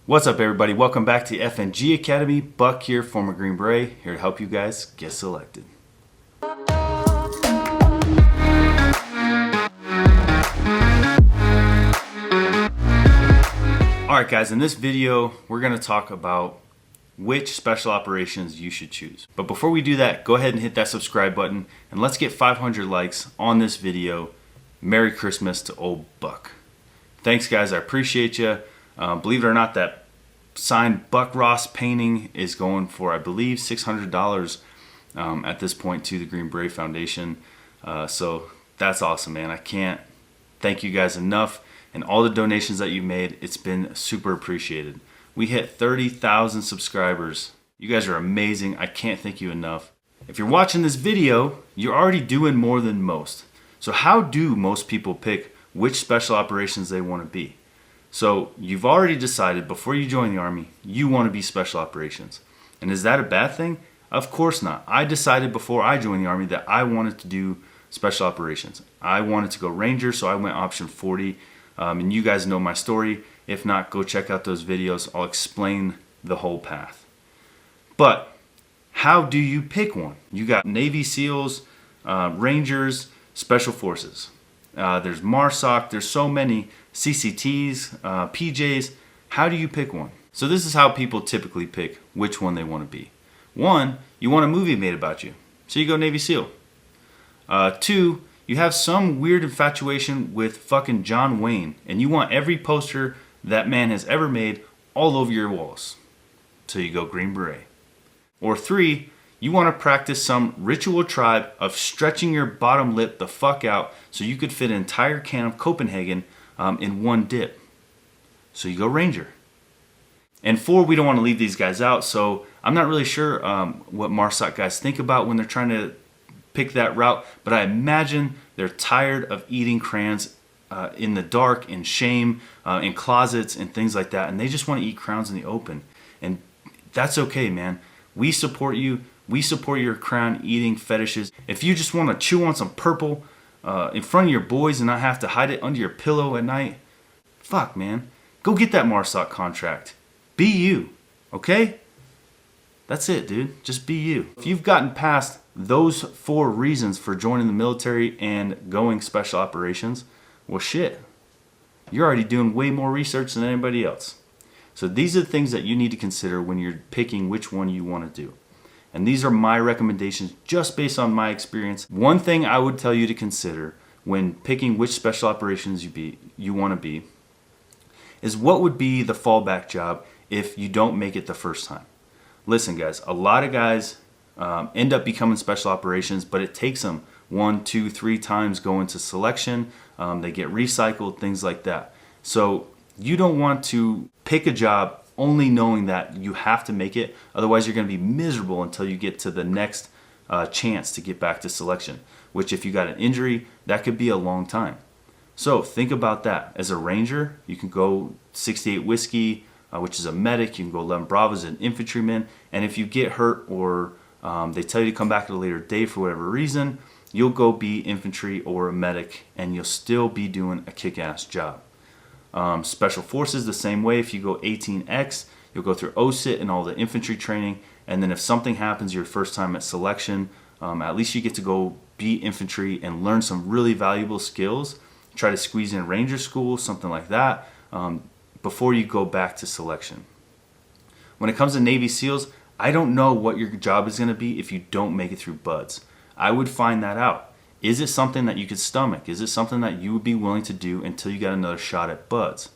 What's up, everybody? Welcome back to FNG Academy. Buck here, former Green Beret, here to help you guys get selected. Alright guys, in this video, we're going to talk about which special operations you should choose. But before we do that, go ahead and hit that subscribe button, and let's get 500 likes on this video. Merry Christmas to old Buck. Thanks guys, I appreciate you. Believe it or not, that signed Buck Ross painting is going for, I believe, $600 at this point to the Green Beret Foundation. So that's awesome, man. I can't thank you guys enough, and all the donations that you made, it's been super appreciated. We hit 30,000 subscribers. You guys are amazing. I can't thank you enough. If you're watching this video, you're already doing more than most. So how do most people pick which special operations they want to be? So you've already decided before you join the Army, you want to be special operations. And is that a bad thing? Of course not. I decided before I joined the Army that I wanted to do special operations. I wanted to go Ranger, so I went option 40. And you guys know my story. If not, go check out those videos. I'll explain the whole path. But how do you pick one? You got Navy SEALs, Rangers, Special Forces. There's MARSOC, there's so many, CCTs, PJs. How do you pick one? So this is how people typically pick which one they want to be. One, you want a movie made about you, so you go Navy SEAL. Two, you have some weird infatuation with fucking John Wayne, and you want every poster that man has ever made all over your walls, so you go Green Beret. Or three, you want to practice some ritual tribe of stretching your bottom lip the fuck out so you could fit an entire can of Copenhagen in one dip. So you go Ranger. And four, we don't want to leave these guys out, so I'm not really sure what MARSOC guys think about when they're trying to pick that route, but I imagine they're tired of eating crayons in the dark, in shame, in closets and things like that, and they just want to eat crowns in the open. And that's okay, man. We support you. We support your crown eating fetishes. If you just want to chew on some purple in front of your boys and not have to hide it under your pillow at night, fuck, man. Go get that MARSOC contract. Be you, okay? That's it, dude. Just be you. If you've gotten past those four reasons for joining the military and going special operations, well, shit. You're already doing way more research than anybody else. So these are the things that you need to consider when you're picking which one you want to do. And these are my recommendations just based on my experience. One thing I would tell you to consider when picking which special operations you want to be is what would be the fallback job if you don't make it the first time. Listen guys, a lot of guys end up becoming special operations, but it takes them 1, 2, 3 times going to selection. They get recycled, things like that. So you don't want to pick a job only knowing that you have to make it. Otherwise, you're going to be miserable until you get to the next chance to get back to selection, which if you got an injury, that could be a long time. So think about that. As a Ranger, you can go 68 Whiskey, which is a medic. You can go 11 Bravo as an infantryman. And if you get hurt or they tell you to come back at a later date for whatever reason, you'll go be infantry or a medic, and you'll still be doing a kick-ass job. Special Forces, the same way. If you go 18X, you'll go through OSIT and all the infantry training, and then if something happens your first time at selection, at least you get to go be infantry and learn some really valuable skills. Try to squeeze in Ranger School, something like that, before you go back to selection. When it comes to Navy SEALs, I don't know what your job is going to be if you don't make it through BUDS. I would find that out. Is it something that you could stomach? Is it something that you would be willing to do until you got another shot at BUDS?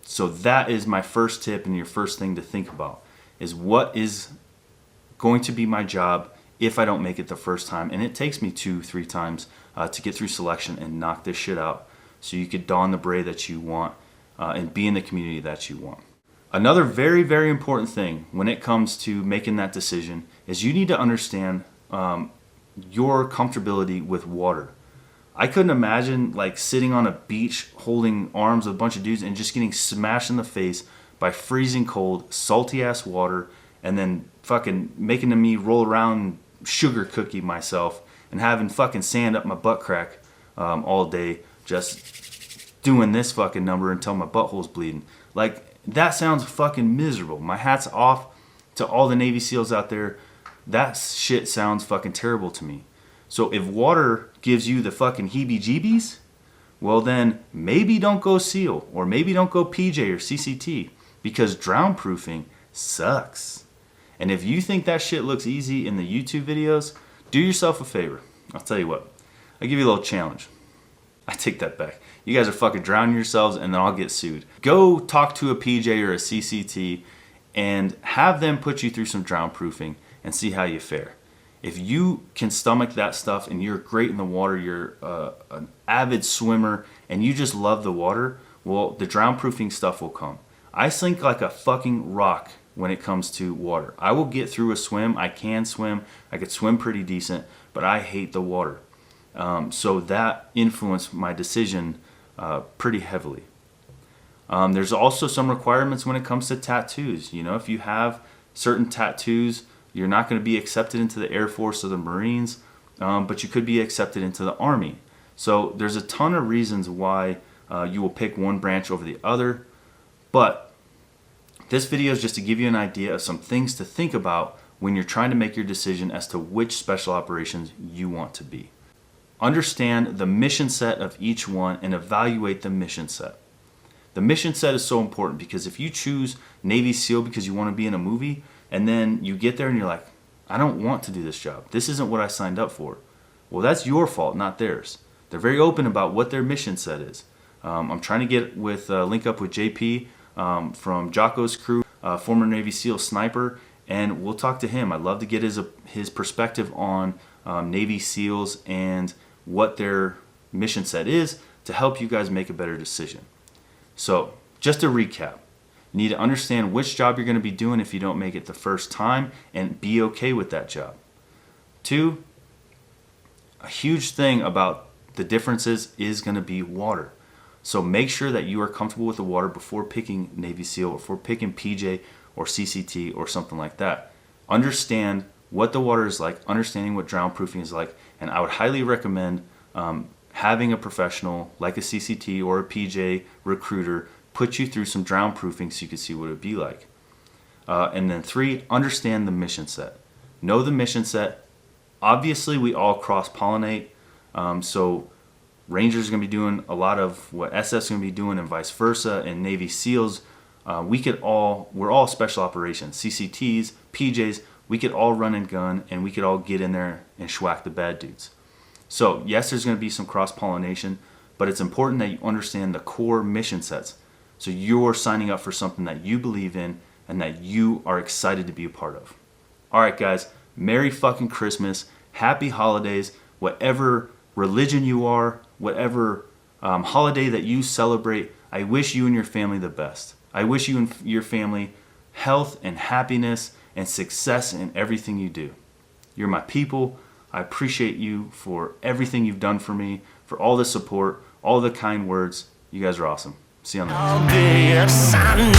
So that is my first tip and your first thing to think about, is what is going to be my job if I don't make it the first time. And it takes me 2, 3 times to get through selection and knock this shit out so you could don the beret that you want and be in the community that you want. Another very, very important thing when it comes to making that decision is you need to understand your comfortability with water. I couldn't imagine like sitting on a beach holding arms with a bunch of dudes and just getting smashed in the face by freezing cold, salty ass water, and then fucking making me roll around and sugar cookie myself and having fucking sand up my butt crack all day just doing this fucking number until my butthole's bleeding. Like, that sounds fucking miserable. My hat's off to all the Navy SEALs out there. That shit sounds fucking terrible to me. So if water gives you the fucking heebie-jeebies, well then maybe don't go SEAL, or maybe don't go PJ or CCT, because drown proofing sucks. And if you think that shit looks easy in the YouTube videos, do yourself a favor. I'll tell you what, I'll give you a little challenge. I take that back. You guys are fucking drowning yourselves and then I'll get sued. Go talk to a PJ or a CCT and have them put you through some drown proofing and see how you fare. If you can stomach that stuff and you're great in the water, you're an avid swimmer and you just love the water, well, the drown proofing stuff will come. I sink like a fucking rock when it comes to water. I will get through a swim. I can swim. I could swim pretty decent, but I hate the water. So that influenced my decision pretty heavily. There's also some requirements when it comes to tattoos. You know, if you have certain tattoos, you're not going to be accepted into the Air Force or the Marines, but you could be accepted into the Army. So there's a ton of reasons why you will pick one branch over the other. But this video is just to give you an idea of some things to think about when you're trying to make your decision as to which special operations you want to be. Understand the mission set of each one and evaluate the mission set. The mission set is so important because if you choose Navy SEAL because you want to be in a movie and then you get there and you're like, I don't want to do this job. This isn't what I signed up for. Well, that's your fault, not theirs. They're very open about what their mission set is. I'm trying to get with link up with JP from Jocko's crew, former Navy SEAL sniper, and we'll talk to him. I'd love to get his perspective on Navy SEALs and what their mission set is to help you guys make a better decision. So just to recap, you need to understand which job you're going to be doing if you don't make it the first time and be okay with that job. 2, a huge thing about the differences is going to be water. So make sure that you are comfortable with the water before picking Navy SEAL or before picking PJ or CCT or something like that. Understand what the water is like, understanding what drown proofing is like, and I would highly recommend having a professional like a CCT or a PJ recruiter put you through some drown proofing so you can see what it would be like. And then 3, understand the mission set. Know the mission set. Obviously, we all cross-pollinate, so Rangers are going to be doing a lot of what SF is going to be doing and vice versa, and Navy SEALs, we're all special operations. CCTs, PJs, we could all run and gun, and we could all get in there and schwack the bad dudes. So yes, there's going to be some cross-pollination, but it's important that you understand the core mission sets. So you're signing up for something that you believe in and that you are excited to be a part of. All right, guys, Merry fucking Christmas, Happy Holidays, whatever religion you are, whatever holiday that you celebrate, I wish you and your family the best. I wish you and your family health and happiness and success in everything you do. You're my people. I appreciate you for everything you've done for me, for all the support, all the kind words. You guys are awesome. See you on the next one.